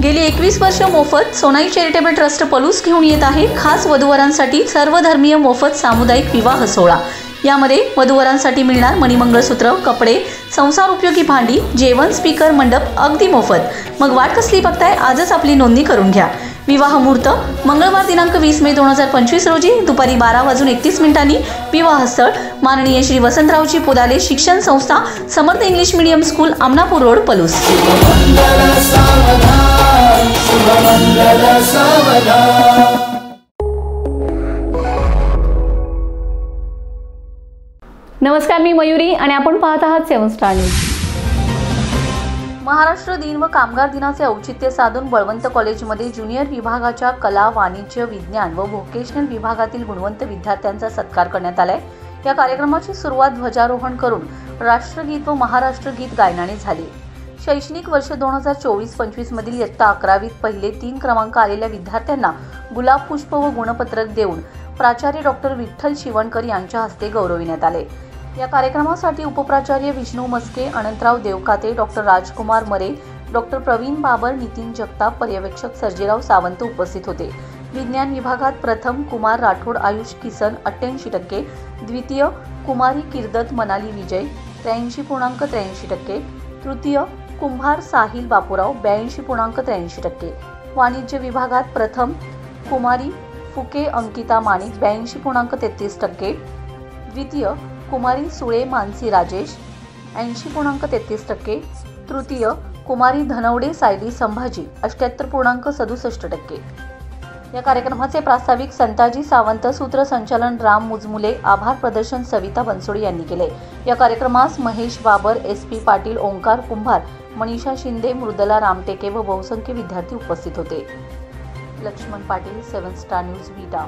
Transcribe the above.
गेली 21 वर्ष मोफत सोनाई चॅरिटेबल ट्रस्ट पलूस घेऊन येत आहे खास वधूवरांसाठी सर्वधर्मीय मोफत सामुदायिक विवाह सोहळा। यामध्ये वधूवरांसाठी मिळणार मणिमंगळसूत्र, कपडे, संसार उपयोगी भांडी, जेवण, स्पीकर, मंडप अगदी मोफत। मग वाट कसली बघताय? आजच आपली नोंदणी करून घ्या। विवाह मुहूर्त मंगळवार दिनांक 20 मे 2025 रोजी दुपारी 12:31 विवाहस्थळ माननीय श्री वसंतरावजी पोदाले शिक्षण संस्था, Samarth English medium school, Amnapur road, Palus. नमस्कार, मी मयुरी आणि आपण पाहत आहात 7 स्टार न्यूज। महाराष्ट्र दिन व कामगार दिनाचे औचित्य साधून बळवंत कॉलेजमध्ये ज्युनियर विभागाच्या कला, वाणिज्य, विज्ञान व व्होकेशनल विभागातील गुणवंत विद्यार्थ्यांचा सत्कार करण्यात आलाय। या कार्यक्रमाची सुरुवात ध्वजारोहण करून राष्ट्रगीत व महाराष्ट्र गीत गायनाने झाली। शैक्षणिक वर्ष 2024-25 मधील इयत्ता 11वीत पहिले 3 क्रमांक आलेल्या विद्यार्थ्यांना गुलाब पुष्प व गुणपत्रक देऊन प्राचार्य डॉक्टर विठ्ठल शिवणकर यांच्या हस्ते गौरविण्यात आले। या कार्यक्रमासाठी उपप्राचार्य विष्णू मस्के, अनंतराव देवकाते, डॉक्टर राजकुमार मरे, डॉक्टर प्रवीण बाबर, नितीन जगताप, पर्यवेक्षक सर्जेराव सावंत उपस्थित होते। विज्ञान विभागात प्रथम कुमार राठोड आयुष किसन 88%, द्वितीय कुमारी किर्दत मनाली विजय 83.83%, तृतीय कुंभार साहिल बापूराव 82.83%, वाणिज्य विभागात प्रथम कुमारी फुके अंकिता माणिक 82.33%, द्वितीय कुमारी सुळे मानसी राजेश 80.33%, तृतीय कुमारी धनवडे सायली संभाजी 78.67%। या कार्यक्रमाचे प्रास्ताविक संताजी सावंत, सूत्रसंचालन राम मुजमुले, आभार प्रदर्शन सविता बनसोडे यांनी केले। या कार्यक्रमास महेश बाबर, SP पाटील, ओंकार कुंभार, मनीषा शिंदे, मृदला रामटेके व बहुसंख्य विद्यार्थी उपस्थित होते। लक्ष्मण पाटील, 7 स्टार न्यूज, विटा।